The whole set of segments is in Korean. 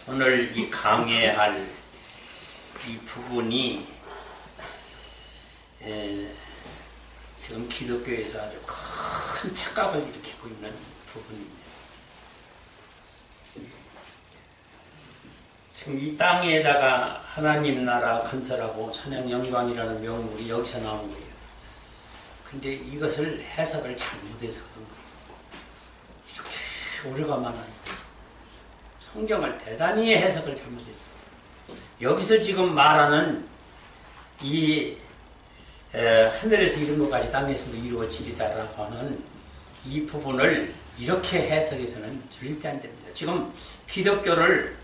오늘 이 강해할 이 부분이 지금 기독교에서 아주 큰 착각을 일으키고 있는 부분입니다. 지금 이 땅에다가 하나님 나라 건설하고 찬양 영광이라는 명물이 여기서 나온 거예요. 근데 이것을 해석을 잘못해서 그런 거예요. 이렇게 오류가 많아요. 성경을 대단히 해석을 잘못했어요. 여기서 지금 말하는 이 하늘에서 이룬 것까지 땅에서도 이루어지리다라고 하는 이 부분을 이렇게 해석해서는 절대 안 됩니다. 지금 기독교를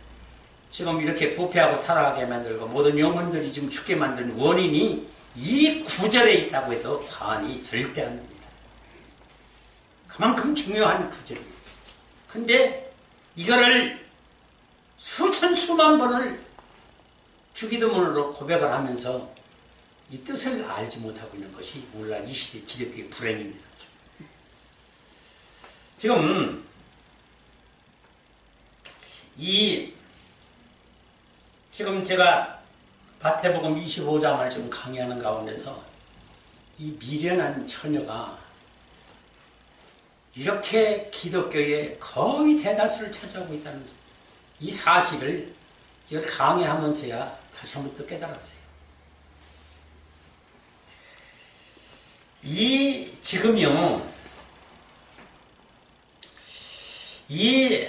지금 이렇게 부패하고 타락하게 만들고 모든 영혼들이 지금 죽게 만든 원인이 이 구절에 있다고 해도 과언이 절대 안 됩니다. 그만큼 중요한 구절이에요. 근데 이거를 수천 수만 번을 주기도문으로 고백을 하면서 이 뜻을 알지 못하고 있는 것이 오늘날 이 시대 기독교의 불행입니다. 지금 지금 제가 마태복음 25장을 지금 강의하는 가운데서 이 미련한 처녀가 이렇게 기독교의 거의 대다수를 차지하고 있다는 이 사실을 이걸 강의하면서야 다시 한번 또 깨달았어요. 지금요, 이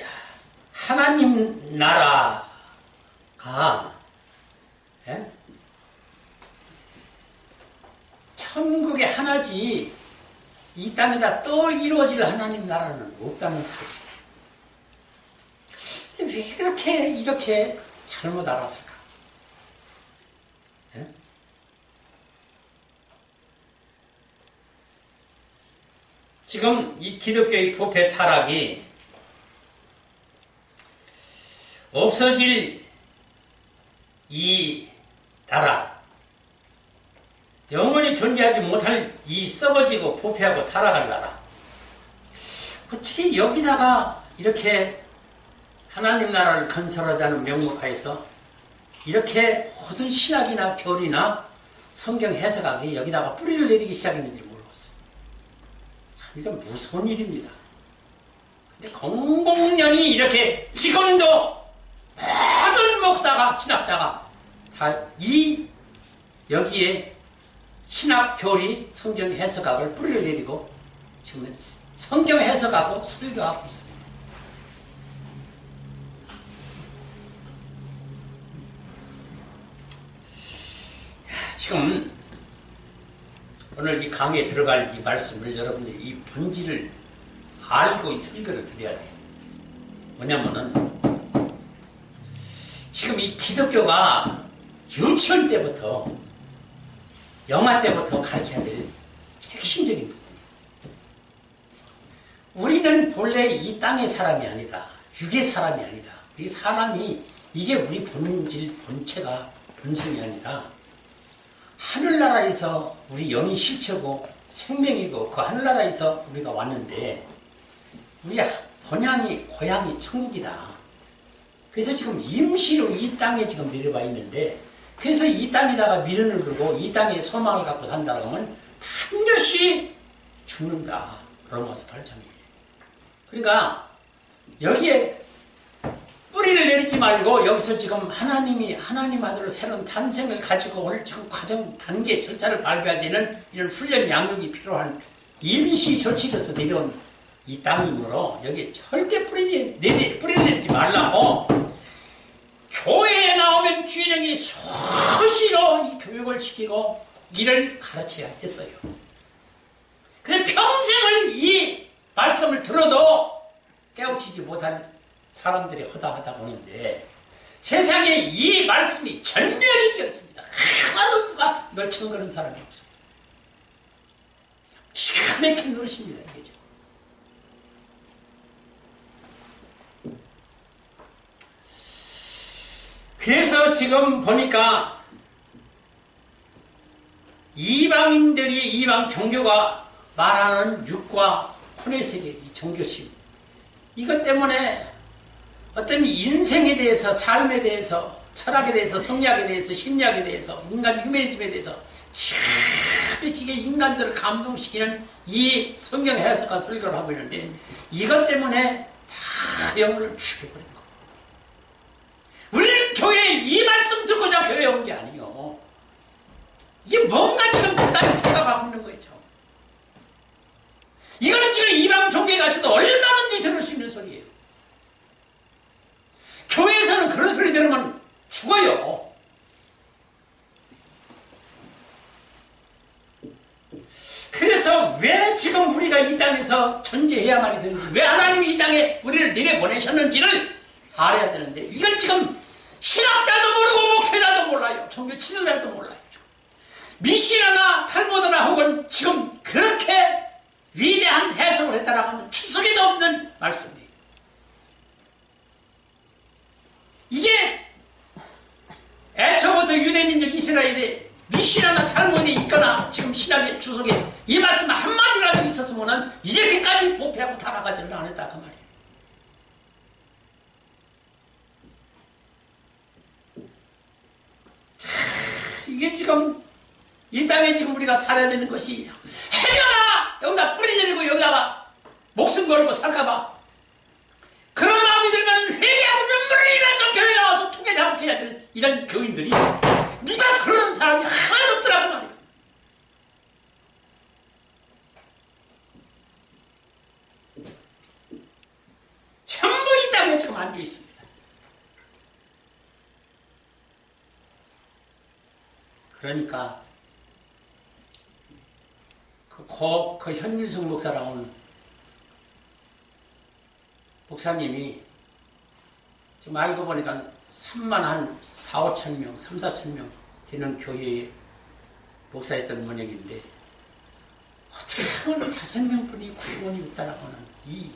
하나님 나라가 천국의 하나지 이 땅에다 또 이루어질 하나님 나라는 없다는 사실. 왜 이렇게 잘못 알았을까? 예? 지금 이 기독교의 부패 타락이 없어질 이 나라, 영원히 존재하지 못할 이 썩어지고 부패하고 타락할 나라, 어떻게 여기다가 이렇게 하나님 나라를 건설하자는 명목하에서 이렇게 모든 신학이나 교리나 성경 해석하기 여기다가 뿌리를 내리기 시작했는지 모르겠어요. 참 이건 무서운 일입니다. 근데 공공연히 이렇게 지금도 모든 목사가 신학자가 다 여기에 신학 교리 성경 해석학을 뿌리를 내리고 지금 성경 해석하고 설교하고 있습니다. 지금 오늘 이 강의에 들어갈 이 말씀을 여러분들이 이 본질을 알고 이 설교를 드려야 돼요. 뭐냐면은 지금 이 기독교가 유치원 때부터 영아 때부터 가르쳐야 될 핵심적인 부분이에요. 우리는 본래 이 땅의 사람이 아니다. 육의 사람이 아니다. 이 사람이 이게 우리 본질, 본체가 본성이 아니라 하늘나라에서 우리 영이 실체고 생명이고 그 하늘나라에서 우리가 왔는데 우리 본향이 고향이 천국이다. 그래서 지금 임시로 이 땅에 지금 내려와 있는데 그래서 이 땅에다가 미련을 걸고 이 땅에 소망을 갖고 산다고 하면 반드시 죽는다. 로마서 8장이에요. 그러니까 여기에 뿌리를 내리지 말고 여기서 지금 하나님이 하나님 아들로 새로운 탄생을 가지고 올 지금 과정 단계 절차를 밟아야 되는 이런 훈련 양육이 필요한 임시 조치로서 내려온 이 땅이므로 여기에 절대 뿌리를 내리지 말라고 교회에 나오면 주일영이 수시로 이 교육을 시키고 이를 가르쳐야 했어요. 근데 평생을 이 말씀을 들어도 깨우치지 못한 사람들이 허다하다 보는데 세상에 이 말씀이 전멸이 되었습니다. 하나도 누가 이걸 청거는 사람이 없어요. 기가 막힌 노릇입니다. 이게. 그래서 지금 보니까 이방인들이 이방 종교가 말하는 육과 혼의 세계 이 종교심 이것 때문에 어떤 인생에 대해서, 삶에 대해서, 철학에 대해서, 성리학에 대해서, 심리학에 대해서, 인간 휴머니즘에 대해서 기게 인간들을 감동시키는 이 성경 해석과 설교를 하고 있는데, 이것 때문에 다 영혼을 죽여버린 거예요. 우리는 교회에 이 말씀 듣고자 교회에 온 게 아니에요. 이게 뭔가 지금 대단히 찾아가고 있는 거죠. 이거는 지금 이방 종교에 가셔도 얼마든지 들을 수 있는 소리예요. 교회에서는 그런 소리 들으면 죽어요. 그래서 왜 지금 우리가 이 땅에서 존재해야만이 되는지, 왜 하나님이 이 땅에 우리를 내려보내셨는지를 알아야 되는데, 이걸 지금 신학자도 모르고 목회자도 몰라요. 종교 지도자도 몰라요. 미시나나 탈무드나 혹은 지금 그렇게 위대한 해석을 했다라는 추석에도 없는 말씀이에요. 이게 애초부터 유대민족 이스라엘에 미시나나 탈무드에 있거나 지금 신학의 주석에 이 말씀 한마디라도 있었으면 이렇게까지 부패하고 타락하지는 않았다 그 말이에요. 자, 이게 지금 이 땅에 지금 우리가 살아야 되는 것이, 해녀다! 여기다 뿌리 내리고 여기다가 목숨 걸고 살까봐 그런 마음이 들면 회개하고 눈물을 흘리면서 교회 나와서 통계 작업해야 될 이런 교인들이 누가 그러는 사람이 하나도 없더라고 말이야. 전부 이 땅에 지금 앉아 있습니다. 그러니까 그 현민성 목사라는 목사님이 지금 알고 보니까 3만 한 4, 5천 명, 3, 4천 명 되는 교회에 목사였던 원역인데, 어떻게 하면 5명뿐이 구원이 있다라고 하는 이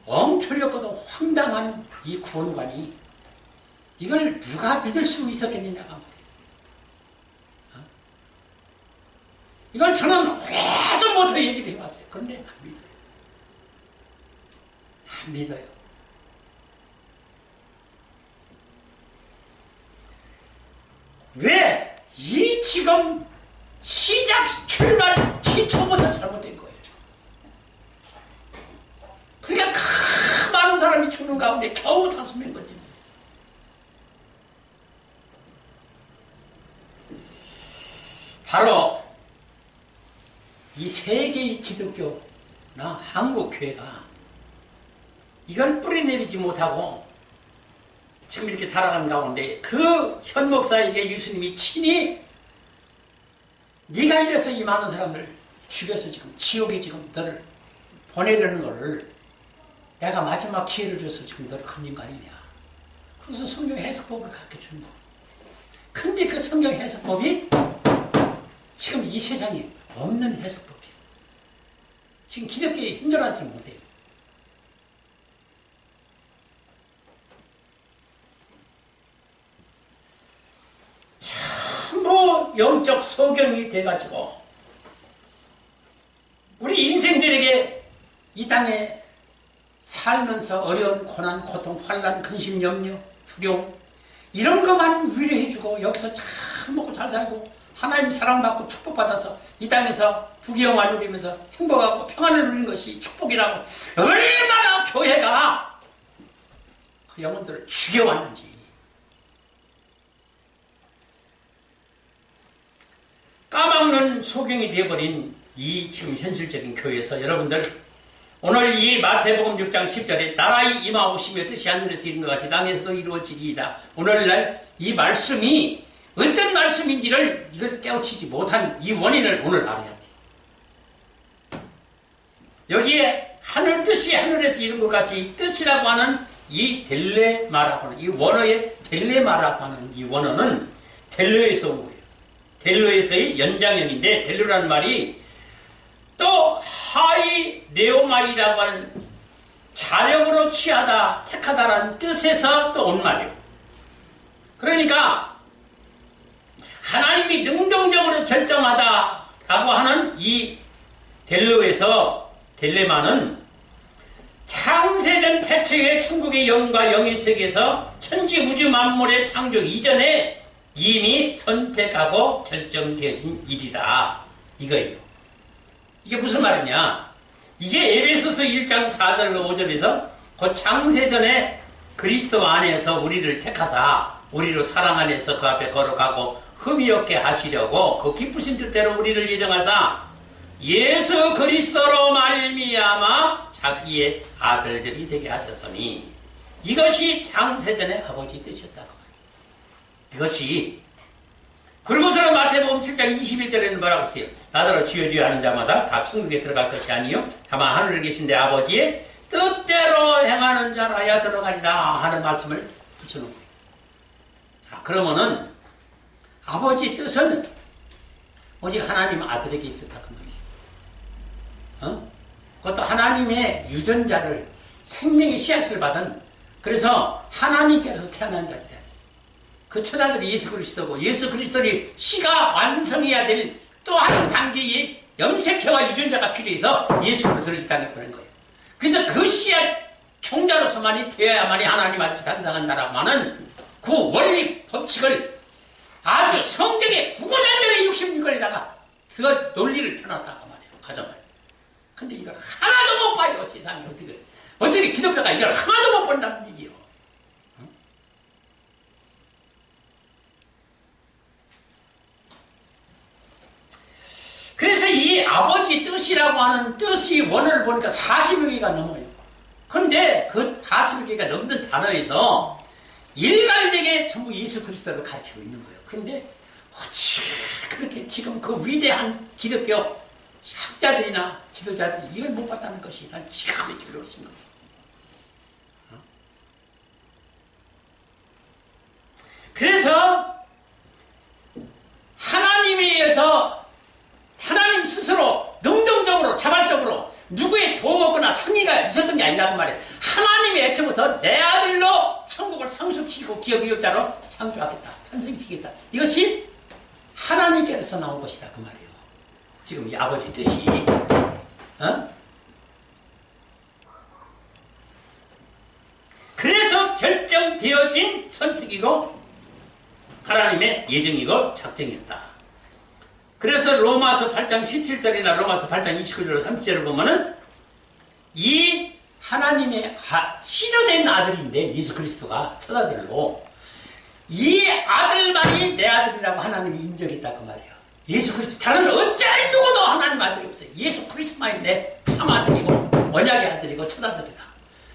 엉터리였고도 황당한 이 구원관이, 이걸 누가 믿을 수 있었겠느냐가 말이에요. 이걸 저는 오래전부터 얘기를 해봤어요. 그런데 안 믿어요. 안 믿어요. 왜? 이 지금 시작, 출발, 기초부터 잘못된 거예요. 그러니까 많은 사람이 죽는 가운데 겨우 5명 거지. 바로 이 세계의 기독교나 한국교회가 이걸 뿌리내리지 못하고 지금 이렇게 달아가는 가운데, 그 현 목사에게 예수님이 친히 네가 이래서 이 많은 사람을 죽여서 지금 지옥에 지금 너를 보내려는 거를 내가 마지막 기회를 줘서 지금 너를 건진 거 아니냐. 그래서 성경 해석법을 가르쳐준 거. 근데 그 성경 해석법이 지금 이 세상에 없는 해석법이에요. 지금 기독교에 힘들어하지 못해요. 전부 영적 소경이 돼가지고 우리 인생들에게 이 땅에 살면서 어려운 고난, 고통, 환난, 근심, 염려, 두려움 이런 것만 위로해주고 여기서 잘 먹고 잘 살고 하나님 사랑받고 축복받아서 이 땅에서 부귀영화를 누리면서 행복하고 평안을 누리는 것이 축복이라고 얼마나 교회가 그 영혼들을 죽여왔는지. 까막눈 소경이 되어버린 이 지금 현실적인 교회에서 여러분들, 오늘 이 마태복음 6장 10절에 나라의 임하오시며 뜻이 하늘에서 이룬 것 같이 땅에서도 이루어지리이다. 오늘날 이 말씀이 어떤 말씀인지를 이걸 깨우치지 못한 이 원인을 오늘 알아야 돼. 여기에 하늘 뜻이 하늘에서 이룬 것 같이 뜻이라고 하는 이 델레마라고 하는 이 원어의 델레마라고 하는 이 원어는 델레에서 온 거예요. 델레에서의 연장형인데, 델레라는 말이 또 하이 레오마이라고 하는 자력으로 취하다, 택하다라는 뜻에서 또 온 말이에요. 그러니까 하나님이 능동적으로 결정하다라고 하는 이 델레에서 델레마는 창세전 태초에 천국의 영과 영의 세계에서 천지 우주 만물의 창조 이전에 이미 선택하고 결정되어진 일이다. 이거예요. 이게 무슨 말이냐? 이게 에베소서 1장 4절로 5절에서 그 창세전에 그리스도 안에서 우리를 택하사 우리로 사랑 안에서 그 앞에 걸어가고 흠이 없게 하시려고 그 기쁘신 뜻대로 우리를 예정하사 예수 그리스도로 말미암아 자기의 아들들이 되게 하셨으니 이것이 창세전의 아버지 뜻이었다고. 이것이 그리고서는 마태복음 7장 21절에는 뭐라고 써요? 나더러 주여 주여 하는 자마다 다 천국에 들어갈 것이 아니요 다만 하늘에 계신 데 아버지의 뜻대로 행하는 자라야 들어가리라 하는 말씀을 붙여놓은 거예요. 자, 그러면은 아버지 뜻은 오직 하나님 아들에게 있었다 그 말이에요. 그것도 하나님의 유전자를 생명의 씨앗을 받은, 그래서 하나님께서 태어난 자들이야. 그 첫 아들이 예수 그리스도고, 예수 그리스도의 씨가 완성해야 될 또 한 단계의 염색체와 유전자가 필요해서 예수 그리스도를 이 땅에 보낸 거예요. 그래서 그 씨앗 총자로서만이 되어야만이 하나님 아들이 탄생한다라고 하는 그 원리 법칙을 아주 성경의 구구절절의 66권에다가 그걸 논리를 펴놨다고 말이에요. 가정을. 근데 이걸 하나도 못 봐요. 세상에 어떻게 기독교가 이걸 하나도 못 본다는 얘기요. 응? 그래서 이 아버지 뜻이라고 하는 뜻이 원어를 보니까 40여 개가 넘어요. 그런데 그 40여 개가 넘는 단어에서 일괄되게 전부 예수 그리스도를 가르치고 있는 거예요. 그런데 어찌 그렇게 지금 그 위대한 기독교 학자들이나 지도자들이 이걸 못 봤다는 것이 난 기가 막히게 놀라신 거예요. 그래서 하나님에 의해서 하나님 스스로 능동적으로 자발적으로 누구의 도움 없거나 성의가 있었던 게 아니라고 말이에요. 하나님이 애초부터 내 아들로 천국을 상속시키고 기업이업자로 창조하겠다. 탄생시키겠다. 이것이 하나님께서 나온 것이다. 그 말이에요. 지금 이 아버지 뜻이. 그래서 결정되어진 선택이고 하나님의 예정이고 작정이었다. 그래서 로마서 8장 17절이나 로마서 8장 29절 30절을 보면은 이 하나님의 시조된 아들인데 예수 그리스도가 첫 아들로 이 아들만이 내 아들이라고 하나님이 인정했다 그 말이에요. 예수 그리스도 다른 어떤 누구도 하나님 아들이 없어요. 예수 그리스도만이 내 참 아들이고 언약의 아들이고 첫 아들이다.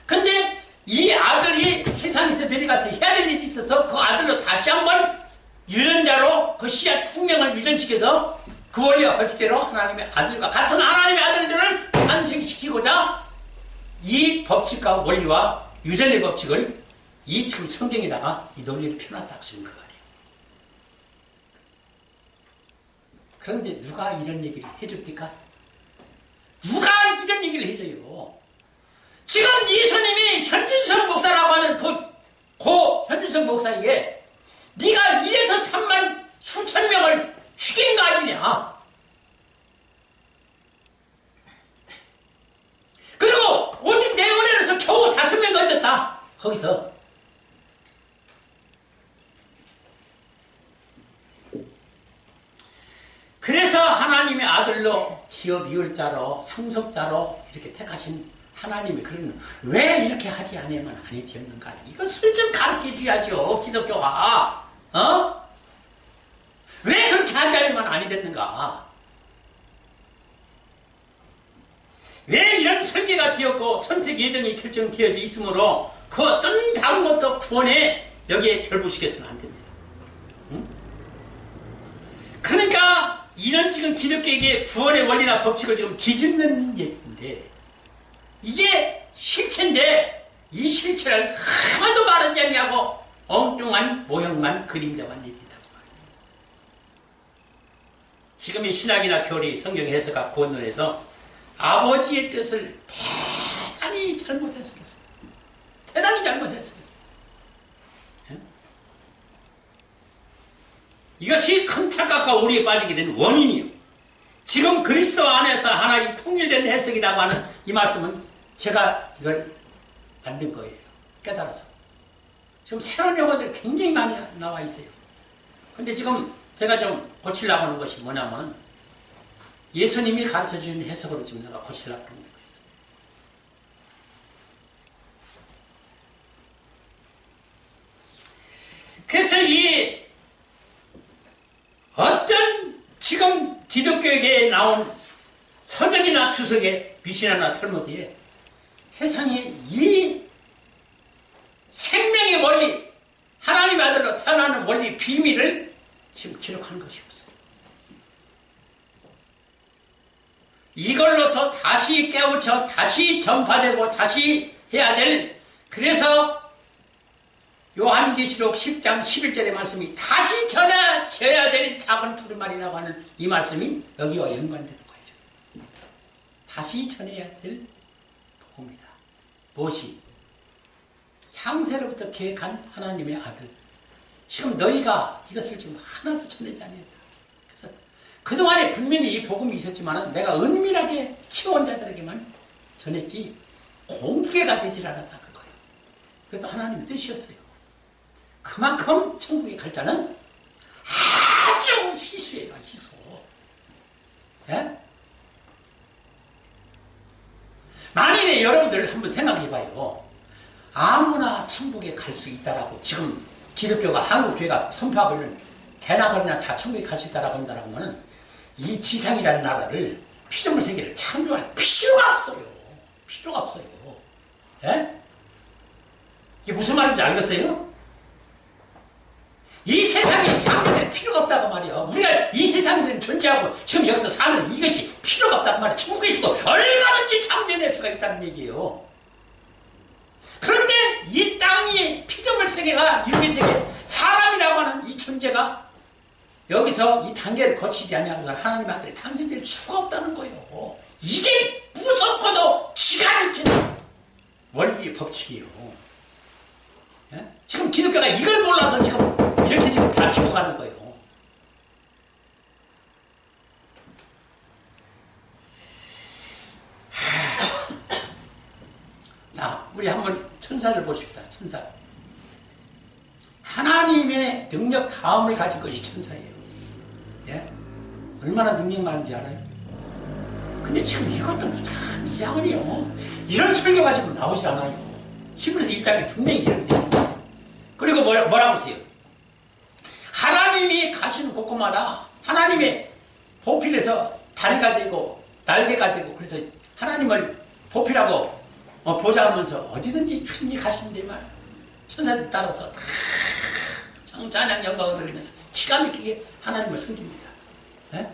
근데 이 아들이 세상에서 내려가서 해야 될 일이 있어서 그 아들로 다시 한번 유전자로 그 씨앗 생명을 유전시켜서 그 원리와 벌칙대로 하나님의 아들과 같은 하나님의 아들들을 탄생시키고자 이 법칙과 원리와 유전의 법칙을 이 지금 성경에다가 이 논리를 펴놨다고 하시는 그 말이에요. 그런데 누가 이런 얘기를 해줍니까? 누가 이런 얘기를 해줘요? 지금 예수님이 현준성 목사라고 하는 고 현준성 목사에게 네가 1에서 3만 수천 명을 죽인 거 아니냐? 그리고 오직 내 은혜로서 겨우 5명 건졌다. 거기서 그래서 하나님의 아들로 기업이율자로 상속자로 이렇게 택하신 하나님이 그러는 왜 이렇게 하지 않으면 아니 되었는가? 이것을 좀 가르쳐 줘야죠. 기독교가. 왜 그렇게 하지 않으면 아니 됐는가? 왜 이런 설계가 되었고 선택 예정이 결정되어져 있으므로 그 어떤 다른 것도 구원에 여기에 결부시켜서는 안 됩니다. 응? 그러니까 이런 지금 기독교에게 구원의 원리나 법칙을 지금 뒤집는 얘기인데 이게 실체인데 이 실체를 하나도 말하지 않냐고 엉뚱한 모형만 그림자만 얘기한다고 말이에요. 지금의 신학이나 교리, 성경 해석학 구원론에서 아버지의 뜻을 대단히 잘못 해석했어요. 대단히 잘못 해석했어요. 이것이 큰 착각과 오리에 빠지게 된 원인이요. 지금 그리스도 안에서 하나의 통일된 해석이라고 하는 이 말씀은 제가 이걸 만든 거예요. 깨달아서. 지금 새로운 용어들이 굉장히 많이 나와 있어요. 근데 지금 제가 좀 고치려고 하는 것이 뭐냐면 예수님이 가르쳐 주신 해석으로 지금 내가 고치려고 하는 거예요. 그래서 이 어떤 지금 기독교계에 나온 서적이나 주석에 미시나나 탈무드에 세상에 이 생명의 원리, 하나님 아들로 태어나는 원리 비밀을 지금 기록한 것이 없어요. 이걸로서 다시 깨우쳐 다시 전파되고 다시 해야 될, 그래서 요한계시록 10장 11절의 말씀이 다시 전해져야 될 작은 두루마리라고 하는 이 말씀이 여기와 연관되는 거죠. 다시 전해야 될 복음이다. 무엇이? 창세로부터 계획한 하나님의 아들. 지금 너희가 이것을 지금 하나도 전하지 않았다. 그래서 그동안에 분명히 이 복음이 있었지만 내가 은밀하게 키워온 자들에게만 전했지 공개가 되질 않았다. 그거예요. 그것도 하나님의 뜻이었어요. 그만큼 천국에 갈 자는 아주 희수예요. 희수. 예? 만일에 여러분들 한번 생각해봐요. 아무나 천국에 갈 수 있다라고 지금 기독교가 한국교회가 선포하고 있는 개나거리나 다 천국에 갈 수 있다라고 한다는 것은 이 지상이라는 나라를 피조물 세계를 창조할 필요가 없어요. 필요가 없어요. 예? 이게 무슨 말인지 알겠어요? 이 세상에 창조될 필요가 없다고 말이야. 우리가 이 세상에서 존재하고 지금 여기서 사는 이것이 필요가 없다고 말이야. 천국에서도 얼마든지 창조해낼 수가 있다는 얘기예요. 그런데 이 땅이 피조물 세계가 유기세계, 사람이라고 하는 이 존재가 여기서 이 단계를 거치지 않냐고 하나님 아들이 탄생될 수가 없다는 거예요. 이게 무섭고도 기가 막히는 원리의 법칙이에요. 예? 지금 기독교가 이걸 몰라서 지금 이렇게 지금 다 죽어가는 거예요. 자, 우리 한번 천사를 보십시다. 천사. 하나님의 능력 다음을 가진 것이 천사예요. 예? 얼마나 능력 많은지 알아요? 근데 지금 이것도 참 이상하네요. 이런 설교가 지금 나오지 않아요. 히브리서 1장에 분명히 이렇게 됩니다. 그리고 뭐라고 했어요? 하나님이 가시는 곳곳마다 하나님의 보필에서 다리가 되고 날개가 되고 그래서 하나님을 보필하고 보좌하면서 어디든지 충분히 가시는데만 천사들 따라서 다 정찬양 영광을 드리면서 기가 막히게 하나님을 섬깁니다. 네?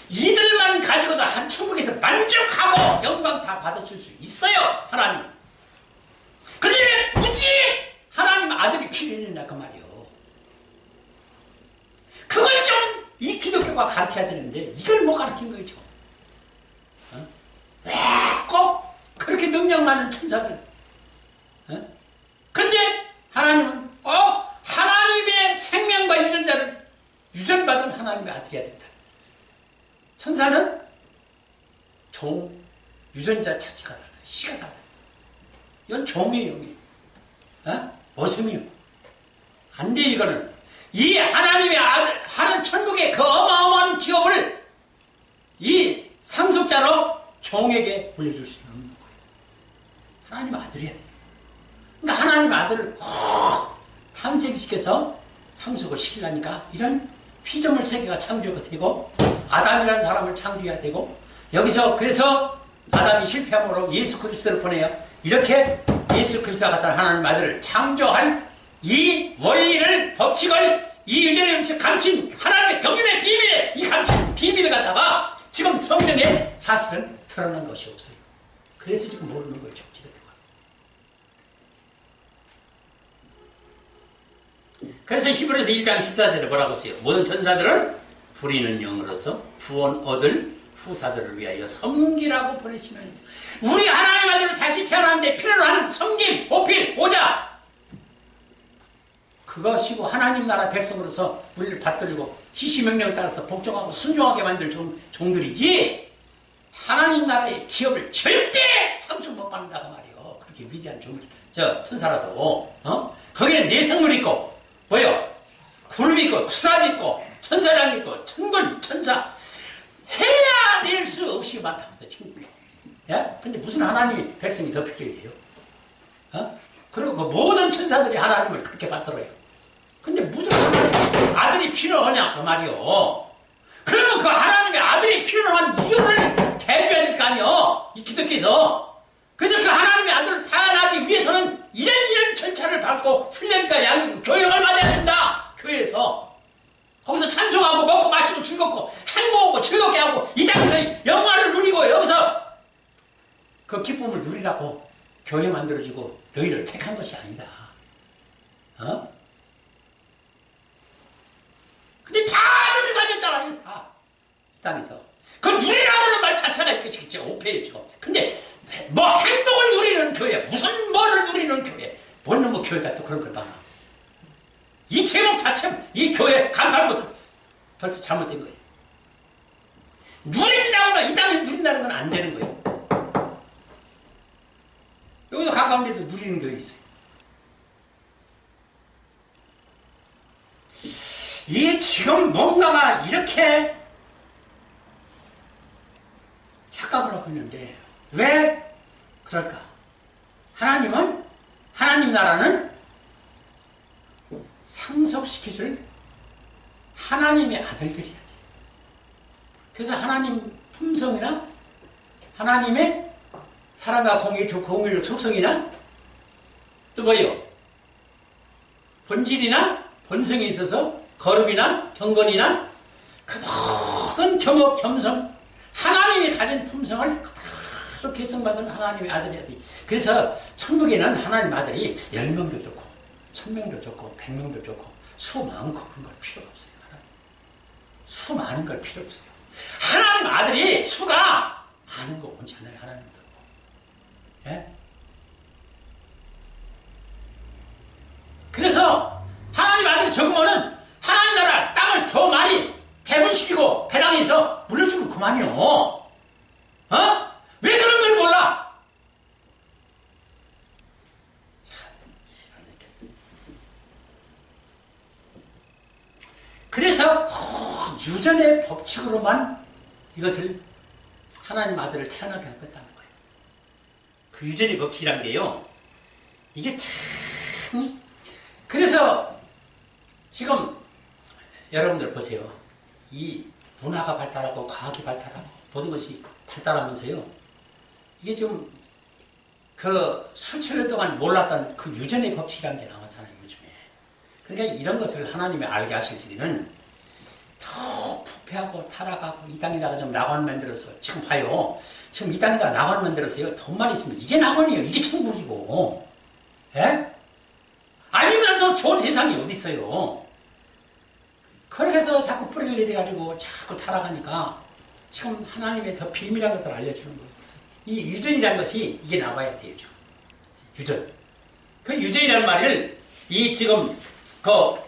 이들만 가지고도 한 천국에서 만족하고 영광 다 받으실 수 있어요. 하나님. 그런데 왜 굳이 하나님 아들이 필요했냐 그 말이요. 그걸 좀 이 기독교가 가르쳐야 되는데 이걸 못 가르친 거죠. 왜 꼭 그렇게 능력 많은 천사들. 그런데 하나님은 꼭 하나님의 생명과 유전자를 유전받은 하나님의 아들이어야 된다. 천사는 종, 유전자 자체가 달라요. 시가 달라요. 이건 종이에요. 모습이요. 안 돼, 이거는. 이 하나님의 아들, 하는 천국의 그 어마어마한 기업을 이 상속자로 종에게 물려줄 수는 없는 거예요. 하나님 아들이야 돼. 그러니까 하나님 아들을 탄생시켜서 상속을 시키려니까 이런 피조물 세계가 창조가 되고 아담이라는 사람을 창조해야 되고 여기서 그래서 아담이 실패함으로 예수 그리스도를 보내요. 이렇게 예수 그리스도와 같은 하나님 아들을 창조할 이 원리를 법칙을 이 유전의 법칙 감춘 하나님의 경륜의 비밀에 이 감춘 비밀을 갖다가 지금 성경에 사실은 드러난 것이 없어요. 그래서 지금 모르는 거죠. 기독교가. 그래서 히브리서 1장 14절에 뭐라고 써요? 모든 천사들은 부리는 영으로서 구원 얻을 후사들을 위하여 섬기라고 보내시나니 우리 하나님 아들을 다시 태어났는데 필요로 한 섬김, 보필, 보좌 그것이고 하나님 나라 백성으로서 우리를 받들고 지시명령을 따라서 복종하고 순종하게 만들 종들이지 하나님 나라의 기업을 절대 상속 못 받는다고 말이요. 그렇게 위대한 천사라도, 거기는 네 생물이 있고, 뭐요? 구름이 있고, 구사람이 있고, 천사량이 있고, 천군, 천사, 헤아릴 수 없이 많다면서, 친구요. 예? 근데 무슨 하나님이 백성이 더 필요해요? 그리고 그 모든 천사들이 하나님을 그렇게 받들어요. 근데 무슨 하나님의 아들이 필요하냐, 그 말이요. 그러면 그 하나님의 아들이 필요한 이유를 대줘야 될 거 아니요. 이 기독교에서. 그래서 그 하나님의 아들을 태어나기 위해서는 이런 절차를 밟고 훈련과 교육을 받아야 된다. 교회에서. 거기서 찬송하고 먹고 마시고 즐겁고 행복하고 즐겁게 하고 이 땅에서 영화를 누리고 여기서 그 기쁨을 누리라고 교회 만들어지고 너희를 택한 것이 아니다. 근데 다 누리고 앉았잖아요. 다. 이 땅에서. 그 누리라고는 말 자체가 있겠지. 오페예요, 지금. 근데 뭐 행복을 누리는 교회, 무슨 뭐를 누리는 교회, 뭔 놈의 교회가 또 그런 걸 봐. 이 제목 자체, 이 교회 간판부터 벌써 잘못된 거예요. 누린다고는 이 땅에 누린다는 건 안 되는 거예요. 여기도 가까운 데도 누리는 교회 있어요. 이게 지금 뭔가가 이렇게 착각을 하고 있는데 왜 그럴까? 하나님 나라는 상속시켜줄 하나님의 아들들이야 돼. 그래서 하나님 품성이나 하나님의 사랑과 공의적 속성이나 또 뭐예요? 본질이나 본성이 있어서 거룩이나 경건이나 그 모든 겸업, 겸손 하나님이 가진 품성을 그대로 계승받은 하나님의 아들이야 돼. 그래서 천국에는 하나님 아들이 10명도 좋고 1000명도 좋고 100명도 좋고 수 많고 그런 걸 필요가 없어요. 수 많은 걸 필요 없어요. 하나님 아들이 수가 많은 거 원치 않아요. 하나님도. 예? 그래서 하나님 아들이 적으면은 하나님 나라 땅을 더 많이 배분시키고 배당해서 물려주면 그만이요. 왜 그런 걸 몰라? 그래서 유전의 법칙으로만 이것을 하나님 아들을 태어나게 하겠다는 거예요. 그 유전의 법칙이란 게요. 이게 참 그래서 지금 여러분들 보세요. 이 문화가 발달하고 과학이 발달하고 모든 것이 발달하면서요. 이게 지금 그 수천 년 동안 몰랐던 그 유전의 법칙이라는 게 나왔잖아요. 요즘에. 그러니까 이런 것을 하나님이 알게 하실 적에는 더 부패하고 타락하고 이 땅에다가 좀 낙원 만들어서 지금 봐요. 지금 이 땅에다가 낙원 만들어서요. 돈만 있으면 이게 낙원이에요. 이게 천국이고. 예? 아니면 더 좋은 세상이 어디 있어요. 그렇게 해서 자꾸 뿌리를 내려가지고 자꾸 타락하니까 지금 하나님의 더 비밀한 것들을 알려주는 거예요. 이 유전이라는 것이 이게 나와야 돼요. 유전. 그 유전이라는 말을 이 지금 그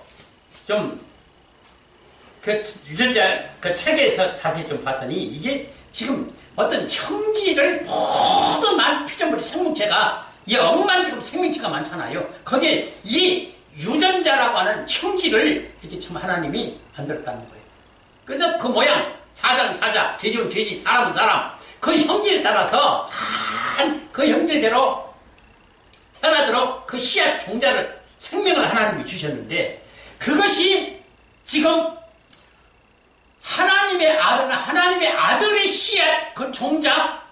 유전자 그 책에서 자세히 좀 봤더니 이게 지금 어떤 형질을 모든 피조물의 생물체가 이 억만 지금 생명체가 많잖아요. 거기에 이 유전자라고 하는 형질을 이렇게 참 하나님이 만들었다는 거예요. 그래서 그 모양 사자는 사자, 돼지는 돼지, 사람은 사람 그 형질에 따라서 그 형질대로 태어나도록 그 씨앗 종자를 생명을 하나님이 주셨는데 그것이 지금 하나님의 아들의 씨앗 그 종자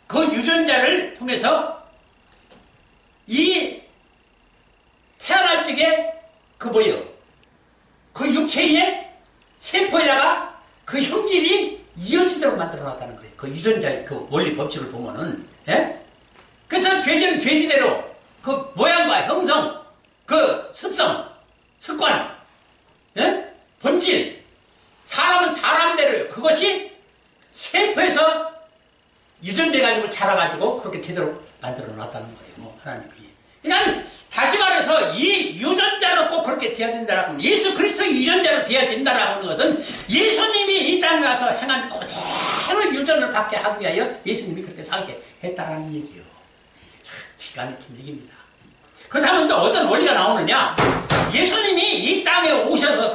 그 유전자를 통해서 이 태어날 적에 그 뭐예요? 그 육체의 세포에다가 그 형질이 이어지도록 만들어 놨다는 거예요. 그 유전자의 그 원리 법칙을 보면은, 예? 그래서 죄질은 죄지대로 그 모양과 형성, 그 습성, 습관, 예? 본질, 사람은 사람대로요. 그것이 세포에서 유전돼가지고 자라가지고 그렇게 되도록 만들어 놨다는 거예요. 하나님이. 그러니까 다시 말해서 이 유전자로 꼭 그렇게 돼야 된다라고 하면 예수 그리스도의 유전자로 돼야 된다라고 하는 것은 예수님이 이 땅에 와서 행한 그대로 유전을 받게 하기 위하여 예수님이 그렇게 살게 했다라는 얘기예요. 참 기가 막힌 얘기입니다. 그렇다면 또 어떤 원리가 나오느냐? 예수님이 이 땅에 오셔서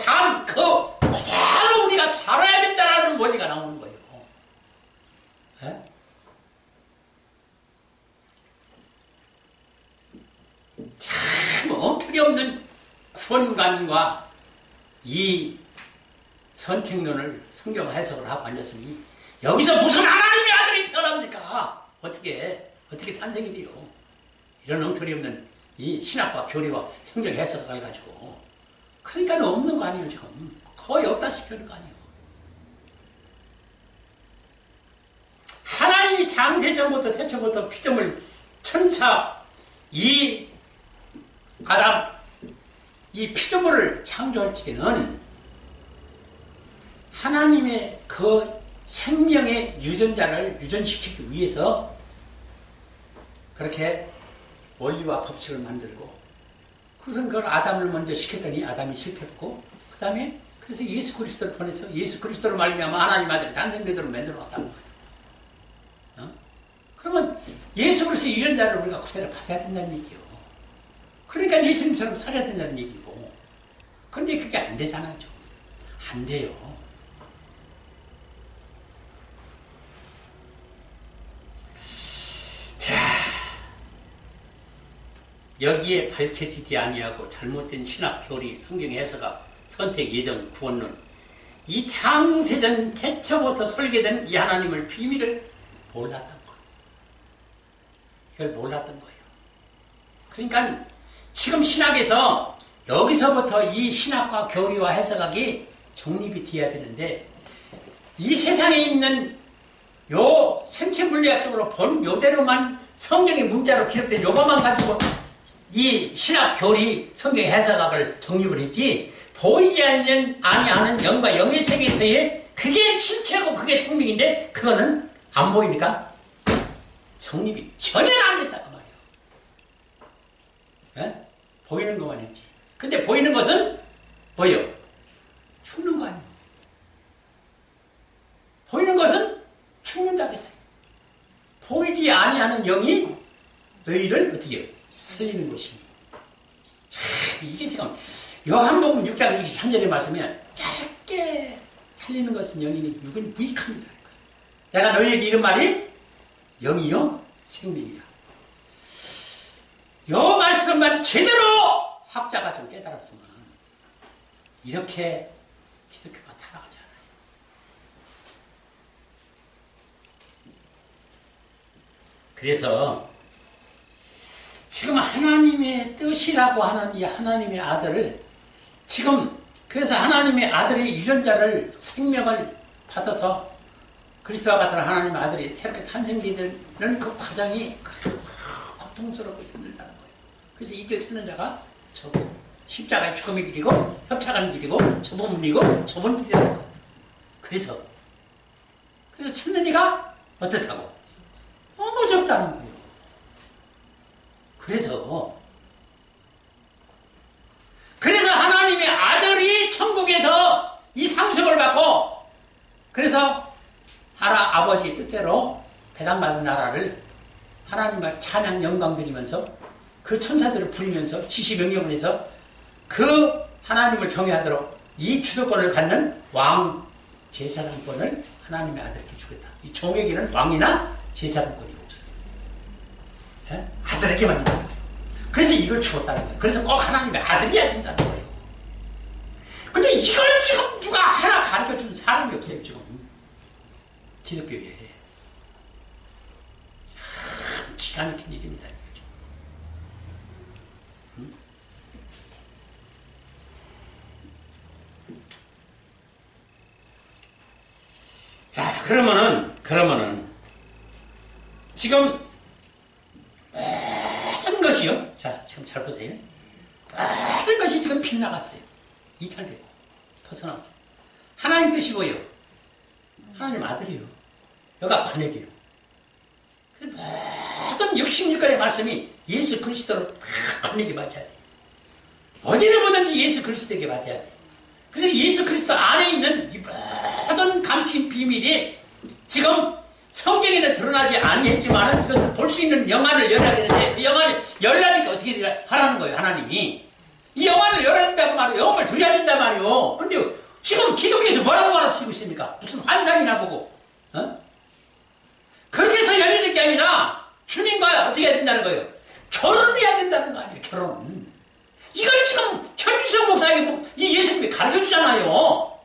그대로 우리가 살아야 된다는 원리가 나오는 거예요. 예? 참 엉터리 없는 구원관과 이 선택론을 성경 해석을 하고 앉았으니 여기서 무슨 하나님의 아들이 태어납니까? 어떻게 탄생이 돼요? 이런 엉터리 없는 이 신학과 교리와 성경 해석을 가지고 그러니까 없는 거 아니에요. 지금 거의 없다시피 하는 거 아니에요. 하나님이 장세전부터 태초부터 피조물 천사 이 아담 이 피조물을 창조할 적에는 하나님의 그 생명의 유전자를 유전시키기 위해서 그렇게 원리와 법칙을 만들고 그것은 그걸 아담을 먼저 시켰더니 아담이 실패했고 그 다음에 그래서 예수 그리스도를 보내서 예수 그리스도를 말미암아 하나님 아들이 탄생되도록 만들어놨다는 거예요. 어? 그러면 예수 그리스도 유전자를 우리가 그대로 받아야 된다는 얘기예요. 그러니까 예수님처럼 살아야 된다는 얘기고 그런데 그게 안 되잖아요. 안 돼요. 자, 여기에 밝혀지지 아니하고 잘못된 신학 교리, 성경 해석학, 선택 예정 구원론, 이 창세전 태초부터 설계된 이 하나님을 비밀을 몰랐던 거예요. 이걸 몰랐던 거예요. 그러니까 지금 신학에서 여기서부터 이 신학과 교리와 해석학이 정립이 되어야 되는데 이 세상에 있는 요 생체 물리학적으로 본 요대로만 성경의 문자로 기록된 요것만 가지고 이 신학 교리 성경 해석학을 정립을 했지 보이지 아니하는 영과 영의 세계에서의 그게 실체고 그게 생명인데 그거는 안 보이니까 정립이 전혀 안 됐다 그 말이에요. 예? 보이는 것만 했지. 근데 보이는 것은 뭐예요? 죽는 거 아니에요. 보이는 것은 죽는다고 했어요. 보이지 아니하는 영이 너희를 어떻게 해요? 살리는 것이니. 참, 이게 지금 요한복음 6장 23절의 말씀에 짧게 살리는 것은 영이니 육은 무익합니다. 내가 너희에게 이런 말이 영이요 생명이야. 요 말씀만 제대로 학자가 좀 깨달았으면 이렇게 기독교가 타락하지 않아요. 그래서 지금 하나님의 뜻이라고 하는 이 하나님의 아들을 지금 그래서 하나님의 아들의 유전자를 생명을 받아서 그리스도와 같은 하나님의 아들이 새롭게 탄생되는 그 과정이 그래서 고통스럽고 힘들다는 거예요. 그래서 이 길 찾는 자가 저고 십자가의 죽음의 길이고 협착하는 길이고 좁은 문이고 좁은 길이라는 거예요. 그래서 찾는 이가 어떻다고? 너무 좁다는 거예요. 그래서 하나님의 아들이 천국에서 이 상속을 받고 그래서 아버지의 뜻대로 배당받은 나라를 하나님을 찬양 영광 드리면서 그 천사들을 부리면서 지시명령을 해서 그 하나님을 경외하도록 이 주도권을 갖는 왕 제사장권을 하나님의 아들에게 주겠다. 이 종에게는 왕이나 제사장권이 없어요. 예? 아들에게만 있는 거예요. 그래서 이걸 주었다는 거예요. 그래서 꼭 하나님의 아들이어야 된다는 거예요. 근데 이걸 지금 누가 하나 가르쳐준 사람이 없어요. 지금 기독교에. 참 기가 막힌 일입니다. 자, 그러면은 지금 모든 것이요. 자, 지금 잘 보세요. 모든 것이 지금 빗나갔어요. 이탈되고 벗어났어요. 하나님 뜻이 뭐예요? 하나님 아들이요. 여가 관역이요. 모든 66권의 말씀이 예수 그리스도로 다 관역이 맞아야 돼요. 어디를 보든지 예수 그리스도에게 맞아야 돼요. 그래서 예수 그리스도 안에 있는 이 모든 감추인 비밀이 지금 성경에는 드러나지 아니했지만 이것을 볼 수 있는 영안을 열어야 되는데 그 영안이 열라니까 어떻게 하라는 거예요. 하나님이 이 영안을 열어야 된다고 말이에요. 영을 드려야 된단 말이에요. 그런데 지금 기독교에서 뭐라고 가르치고 있습니까? 무슨 환상이나 보고 그렇게 해서 열리는 게 아니라 주님과 어떻게 해야 된다는 거예요. 결혼해야 된다는 거 아니에요. 결혼. 이걸 지금 현주성 목사에게 이 예수님이 가르쳐 주잖아요.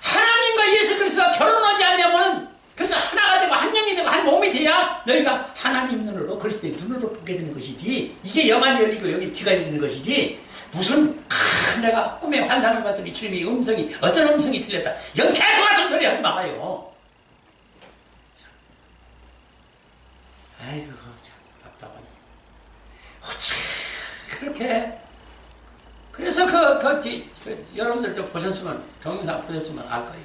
하나님과 예수 그리스도가 결혼하지 않으면 그래서 하나가 되고 한 영이 되고 한 몸이 돼야 너희가 하나님 눈으로 그리스도의 눈으로 보게 되는 것이지 이게 영안이 열리고 여기 귀가 열리는 것이지 무슨 내가 꿈에 환상을 봤더니 주님의 음성이 어떤 음성이 들렸다 이건 계속 같은 소리 하지 말아요. 아이고 참 답답하네. 어찌 그렇게 그래서 여러분들도 보셨으면 동영상 보셨으면 알 거예요.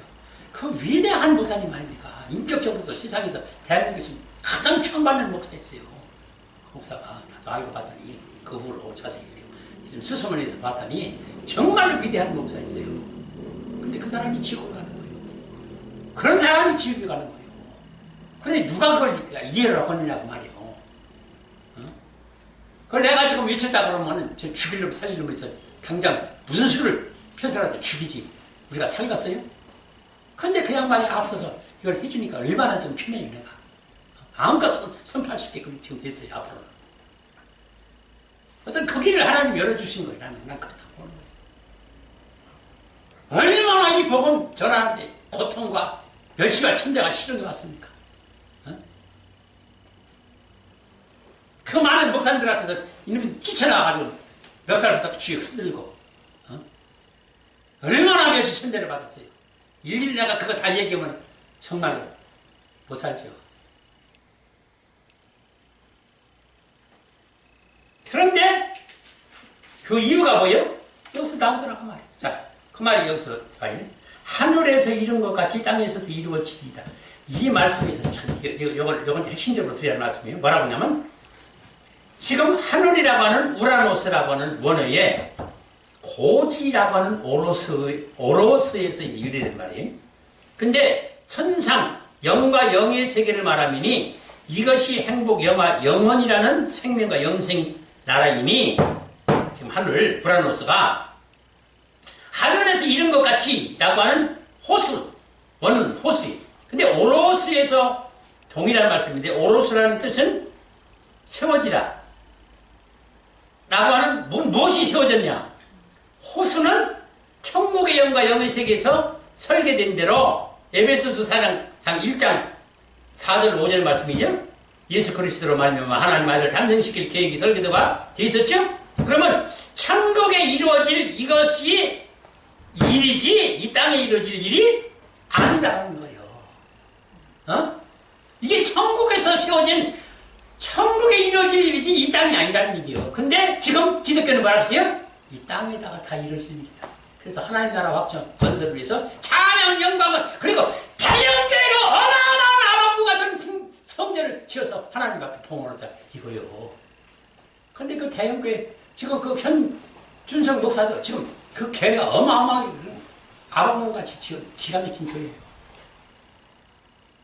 그 위대한 목사님 아닙니까? 인격적으로도 세상에서 대한민국에서 가장 추앙받는 목사였어요. 그 목사가 나도 알고 봤더니 그 후로 자세히 지금 수소문에서 봤더니 정말로 위대한 목사였어요. 근데 그 사람이 지옥을 가는 거예요. 그런 사람이 지옥에 가는 거예요. 그런데 누가 그걸 이해를 하느냐고 말이에요. 그걸 내가 지금 외쳤다 그러면은 저 죽이려면 살리려면 해서 당장 무슨 수를 펴서라도 죽이지. 우리가 살겠어요? 근데 그 양반이 앞서서 이걸 해주니까 얼마나 좀 편해요, 내가. 마음껏 선포할 수 있게끔 지금 됐어요, 앞으로는. 어떤 그 길을 하나님 열어주신 거예요, 난 그렇다고 보는 거예요. 얼마나 이 복음 전하는데 고통과 멸시와 천대가 실현해 왔습니까? 그 많은 목사님들 앞에서 이놈이 뛰쳐나와가지고 몇 살부터 쥐어 흔들고 얼마나 멸시 천대를 받았어요. 일일이 내가 그거 다 얘기하면 정말로 못 살죠. 그런데 그 이유가 뭐예요? 여기서 나오더라 그 말이에요. 자, 그 말이 여기서 봐요. 하늘에서 이룬 것 같이 땅에서도 이루어지리이다. 이 말씀에서 참 이건 핵심적으로 드려야 할 말씀이에요. 뭐라고 하냐면 지금 하늘이라고 하는 우라노스라고 하는 원어에 고지라고 하는 오로스에서 유래된 말이에요. 근데 천상, 영과 영의 세계를 말하미니 이것이 행복, 영원이라는 생명과 영생 나라이니 지금 하늘, 우라노스가 하늘에서 이른 것 같이 라고 하는 호스, 원은 호스예요. 근데 오로스에서 동일한 말씀인데 오로스라는 뜻은 세워지다 라고 하는 무엇이 세워졌냐? 호수는 천국의 영과 영의 세계에서 설계된 대로 에베소서 4장 1장 4절 5절 말씀이죠. 예수 그리스도로 말미암아 하나님 아들 탄생시킬 계획이 설계가 되어 있었죠. 그러면 천국에 이루어질 이것이 일이지 이 땅에 이루어질 일이 아니다라는 거예요. 이게 천국에서 세워진 천국에 이루어질 일이지 이 땅이 아니라는 얘기예요. 근데 지금 기독교는 뭐라 그랬어요? 이 땅에다가 다 이루어질 일이다. 그래서 하나님 나라 확정 건설을 위해서 찬양 영광을 그리고 대형교회로 어마어마한 아방부 같은 성전을 지어서 하나님 앞에 봉헌하자 이거요. 근데 그 대형교회 지금 그 현준성 목사도 지금 그 교회가 어마어마하게 아방부 같이 지어 기가 막힌 교회예요.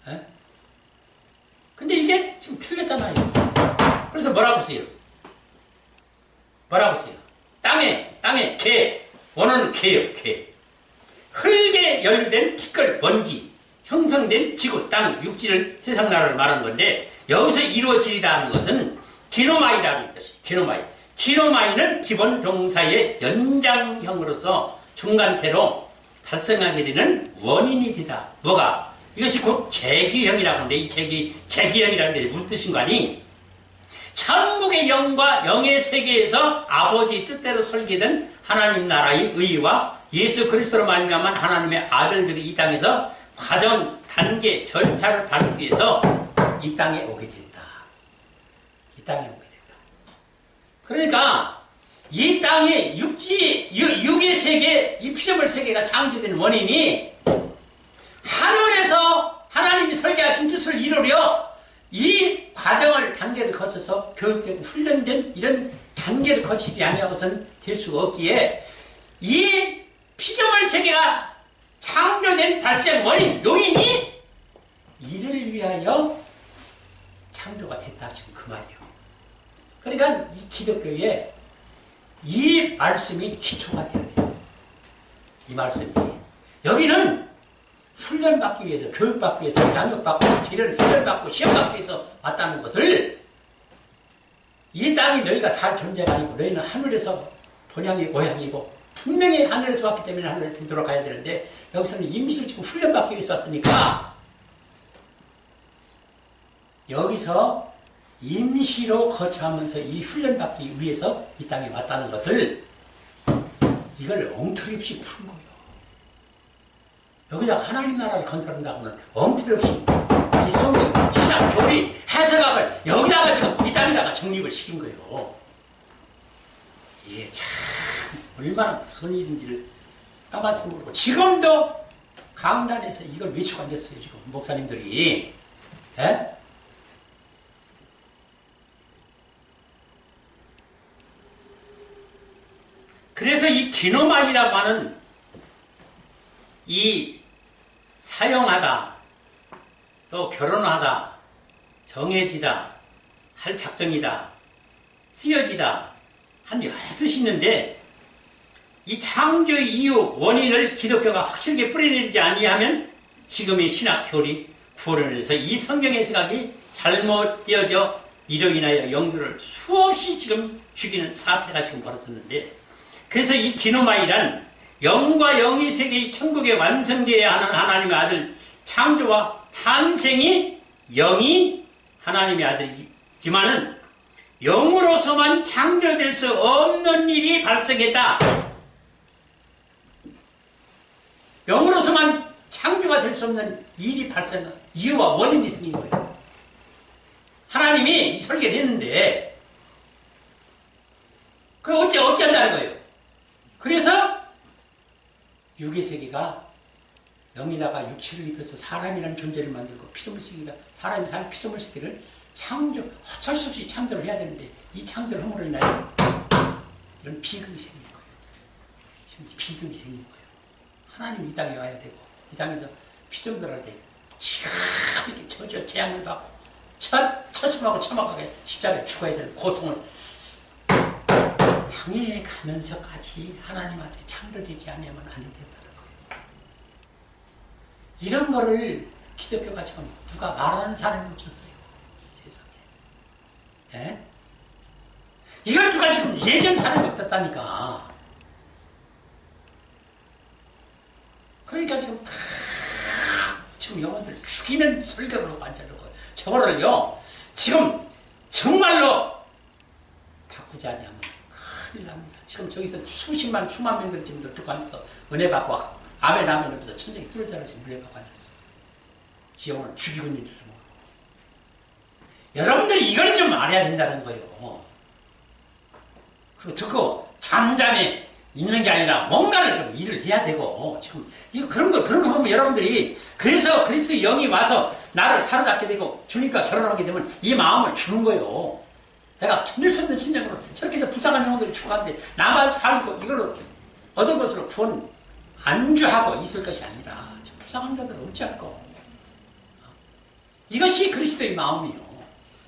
에? 근데 이게 지금 틀렸잖아요. 그래서 뭐라고 써요? 뭐라고 써요? 땅에 개, 원어는 개요, 개. 흙에 연루된 티끌, 먼지, 형성된 지구, 땅, 육지를 세상 나라를 말하는 건데 여기서 이루어지리다 하는 것은 기노마이라는 뜻이에요. 기노마이. 기노마이는 기본 동사의 연장형으로서 중간태로 발생하게 되는 원인이 되다. 뭐가? 이것이 곧 재기형이라고 하는데 이 재기형이라는 게 무슨 뜻인가 하니 천국의 영과 영의 세계에서 아버지 뜻대로 설계된 하나님 나라의 의와 예수 그리스도로 말미암은 하나님의 아들들이 이 땅에서 과정, 단계, 절차를 밟기 위해서 이 땅에 오게 된다. 이 땅에 오게 된다. 그러니까 이 땅의 육의 세계, 이 피조물 세계가 창조된 원인이 하늘에서 하나님이 설계하신 뜻을 이루려 이 과정을 단계를 거쳐서 교육되고 훈련된 이런 단계를 거치지 아니하고선 될 수가 없기에 이 만물세계가 창조된 발생 원인, 요인이 이를 위하여 창조가 됐다. 지금 그 말이에요. 그러니까 이 기독교에 이 말씀이 기초가 되어야 돼요. 이 말씀이. 여기는 훈련받기 위해서, 교육받기 위해서, 양육받고, 재료를 훈련받고, 시험받기 위해서 왔다는 것을 이 땅이 너희가 살 존재가 아니고 너희는 하늘에서 본향이 고향이고 분명히 하늘에서 왔기 때문에 하늘에 돌아가야 되는데 여기서는 임시로 지금 훈련받기 위해서 왔으니까 여기서 임시로 거쳐하면서 이 훈련받기 위해서 이 땅에 왔다는 것을 이걸 엉터리 없이 푸는 거예요. 여기다 하나님 나라를 건설한다고는 엉터리 없이 이 성경, 신학, 교리, 해석학을 여기다가 지금 이 땅에다가 정립을 시킨 거예요. 이게 참 얼마나 무슨 일인지를 까맣게 모르고 지금도 강단에서 이걸 외치고 앉았어요. 지금 목사님들이. 에? 그래서 이 기노마이라고 하는 이 사용하다, 또 결혼하다, 정해지다, 할 작정이다, 쓰여지다 한 여러 뜻이 있는데 이 창조의 이유, 원인을 기독교가 확실하게 뿌려내리지 아니하면 지금의 신학, 교리, 구원론에서 이 성경의 생각이 잘못되어져 이로 인하여 영들을 수없이 지금 죽이는 사태가 지금 벌어졌는데 그래서 이 기노마이란 영과 영의 세계의 천국에 완성되어야 하는 하나님의 아들 창조와 탄생이 영이 하나님의 아들이지만은 영으로서만 창조될 수 없는 일이 발생했다. 영으로서만 창조가 될 수 없는 일이 발생한 이유와 원인이 생긴 거예요. 하나님이 이 설계를 했는데 그걸 어찌한다는 거예요. 그래서 육의 세계가 영에다가 육체를 입혀서 사람이라는 존재를 만들고 피조물세계가 사람이 사는 피조물세계를 창조, 어쩔 수 없이 창조를 해야 되는데 이 창조를 함으로 인하여 이런 비극이 생긴 거예요. 지금 비극이 생긴 거예요. 하나님이 이 땅에 와야 되고 이 땅에서 피조물들한테 이렇게 저주 재앙을 받고 처참하고 처막하게 십자가에 죽어야 되는 고통을 당해가면서까지 하나님 아들이 창조되지 않으면 안 된다는 거예요. 이런 거를 기독교가 지금 누가 말하는 사람이 없었어요. 세상에. 에? 이걸 누가 지금 얘기한 사람이 없었다니까. 그러니까 지금 다 지금 영혼들 죽이는 설교로 만드는 거예요. 저거를요 지금 정말로 바꾸지 않으면 큰일 납니다. 지금 저기서 수십만 수만 명들이 지금 듣고 앉아서 은혜 받고 아멘 아멘 하면서 천장이 뚫어져라 지금 은혜 받고 앉았어요. 지영을 죽이고 있는 줄도 모르고. 여러분들이 이걸 좀 알아야 된다는 거예요. 그리고 듣고 잠잠히 있는 게 아니라 뭔가를 좀 일을 해야 되고 지금 이거 그런 거 보면 여러분들이 그래서 그리스도의 영이 와서 나를 사로잡게 되고 주님과 결혼하게 되면 이 마음을 주는 거예요. 내가 견딜 수 없는 심령으로 저렇게 해서 불쌍한 영혼들이 죽었는데 나만 살고 이걸로 얻은 것으로 구원 안주하고 있을 것이 아니라 불쌍한 자들은 어찌할까. 이것이 그리스도의 마음이요.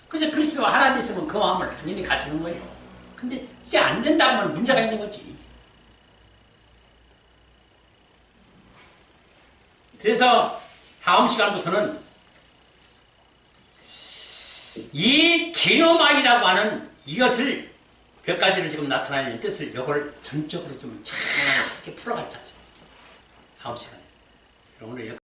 그래서 그리스도가 하나 됐으면 그 마음을 당연히 가지는 거예요. 근데 이게 안 된다고 하면 문제가 있는 거지. 그래서 다음 시간부터는 이 기노마이라고 하는 이것을 몇 가지로 지금 나타나는 뜻을 이걸 전적으로 좀 자세하게 풀어갈 자죠. 다음 시간에. 오늘